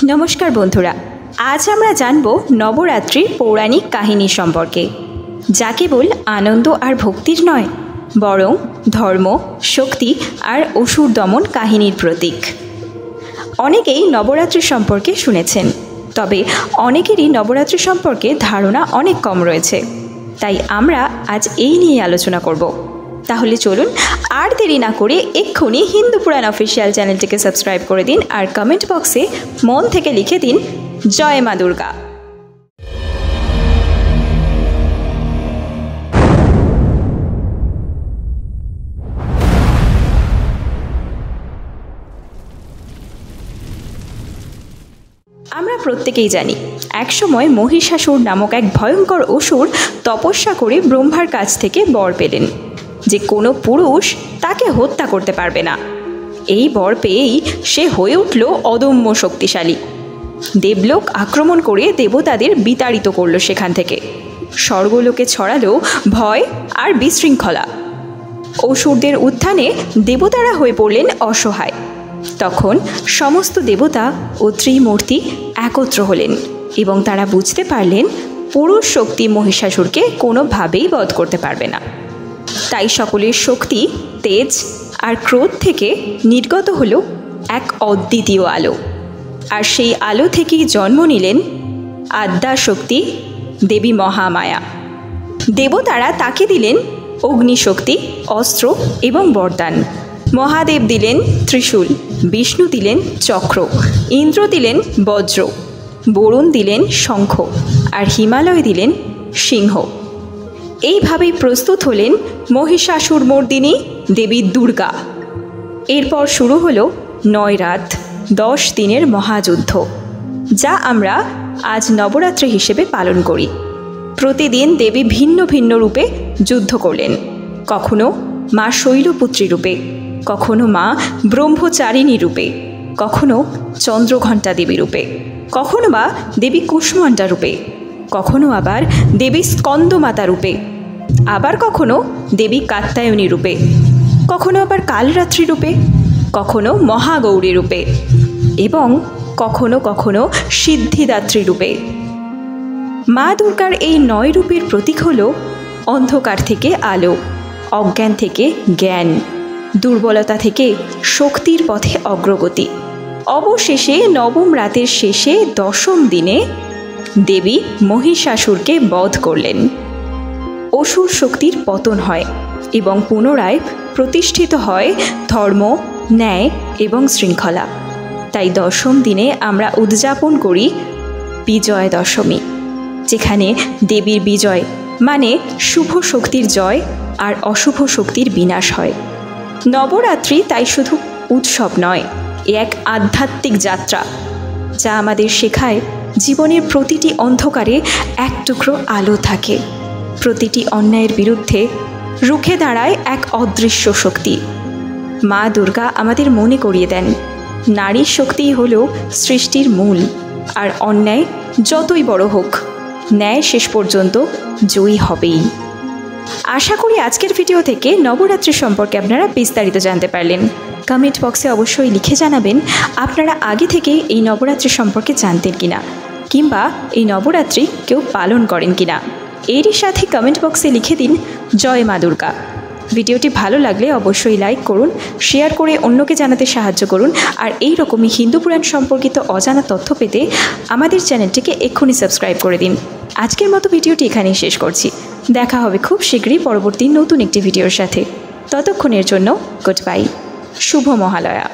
नमस्कार बंधुरा, आज आमरा जानबो नवरात्रिर पौराणिक काहिनी सम्पर्के, जा केवल आनंद और भक्तिर नय बरং धर्म, शक्ति और असुर दमन काहिनीर प्रतीक। अनेकेई नवरात्रि सम्पर्के शुनेछेन, तबे अनेकेरई नवरात्रि सम्पर्के धारणा अनेक कम रयेछे। ताई आमरा आज एई निये आलोचना करब। ताहले चलुन आर देरी ना करे एक्षुनि हिंदू पुराण अफिशियल चैनलटिके सबस्क्राइब करे दिन और कमेंट बक्से मन थेके लिखे दिन जय मा दुर्गा। আমরা প্রত্যেকেই জানি এক সময় মহিষাসুর নামক এক ভয়ঙ্কর অসুর তপস্যা করে ব্রহ্মার কাছ থেকে বর পেলেন যে কোনো পুরুষ তাকে হত্যা করতে পারবে না। এই বর পেয়েই সে হয়ে উঠল অদম্য শক্তিশালী। দেবলোক আক্রমণ করে দেবতাদের বিতাড়িত করল সেখান থেকে। স্বর্গলোকে ছড়ালো ভয় আর বিশৃঙ্খলা। অসুরদের উত্থানে দেবতারা হয়ে পড়লেন অসহায়। তখন সমস্ত দেবতা ও ত্রিমূর্তি একত্র হলেন এবং তারা বুঝতে পারলেন পুরুষ শক্তি মহিষাসুরকে কোনোভাবেই বধ করতে পারবে না। তাই সকলের শক্তি, তেজ আর ক্রোধ থেকে নির্গত হলো এক অদ্বিতীয় আলো। আর সেই আলো থেকেই জন্ম নিলেন আদ্যা শক্তি দেবী মহামায়া। দেবতারা তাকে দিলেন অগ্নিশক্তি, অস্ত্র এবং বরদান। মহাদেব দিলেন ত্রিশূল, বিষ্ণু দিলেন চক্র, ইন্দ্র দিলেন বজ্র, বরুণ দিলেন শঙ্খ আর হিমালয় দিলেন সিংহ। এইভাবেই প্রস্তুত হলেন মহিষাসুর মর্দিনী দেবী দুর্গা। এরপর শুরু হলো 9 রাত 10 দিনের মহাযুদ্ধ, যা আমরা আজ নবরাত্রি হিসেবে পালন করি। প্রতিদিন দেবী ভিন্ন ভিন্ন রূপে যুদ্ধ করলেন। কখনো মা শৈলপুত্রী রূপে, কখনো মা ব্রহ্মচারিণী রূপে, কখনো চন্দ্রঘণ্টা দেবী রূপে, কখনো বা দেবী কুষ্মাণ্ডা রূপে, কখনো আবার দেবী স্কন্দমাতা রূপে, আবার কখনো দেবী কাত্যায়নী রূপে, কখনো আবার কালরাত্রি রূপে, কখনো মহাগৌরী রূপে এবং কখনো কখনো সিদ্ধিদাত্রী রূপে। মা দুর্গার এই 9 রূপের প্রতীক হল অন্ধকার থেকে আলো, অজ্ঞান থেকে জ্ঞান, দুর্বলতা থেকে শক্তির পথে অগ্রগতি। অবশেষে নবম রাতের শেষে 10ম দিনে দেবী মহিষাসুরকে বধ করলেন। অসুর শক্তির পতন হয় এবং পুনরায় প্রতিষ্ঠিত হয় ধর্ম, ন্যায় এবং শৃঙ্খলা। তাই 10ম দিনে আমরা উদযাপন করি বিজয় দশমী, যেখানে দেবীর বিজয় মানে শুভ শক্তির জয় আর অশুভ শক্তির বিনাশ হয়। নবরাত্রি তাই শুধু উৎসব নয়, এ এক আধ্যাত্মিক যাত্রা যা আমাদের শেখায় জীবনের প্রতিটি অন্ধকারে এক টুকরো আলো থাকে, প্রতিটি অন্যায়ের বিরুদ্ধে রুখে দাঁড়ায় এক অদৃশ্য শক্তি। মা দুর্গা আমাদের মনে করিয়ে দেন নারীর শক্তিই হল সৃষ্টির মূল, আর অন্যায় যতই বড় হোক ন্যায় শেষ পর্যন্ত জয়ী হবেই। আশা করি আজকের ভিডিও থেকে নবরাত্রি সম্পর্কে আপনারা বিস্তারিত জানতে পারলেন। কমেন্ট বক্সে অবশ্যই লিখে জানাবেন আপনারা আগে থেকে এই নবরাত্রি সম্পর্কে জানতেন কিনা, কিংবা এই নবরাত্রি কেউ পালন করেন কিনা। এরই সাথে কমেন্ট বক্সে লিখে দিন জয় মা দুর্গা। ভিডিওটি ভালো লাগলে অবশ্যই লাইক করুন, শেয়ার করে অন্যকে জানাতে সাহায্য করুন। আর এই রকমই হিন্দু পুরাণ সম্পর্কিত অজানা তথ্য পেতে আমাদের চ্যানেলটিকে এক্ষুনি সাবস্ক্রাইব করে দিন। আজকের মতো ভিডিওটি এখানেই শেষ করছি। দেখা হবে খুব শীঘ্রই পরবর্তী নতুন একটি ভিডিওর সাথে। ততক্ষণের জন্য গুড বাই। শুভ মহালয়া।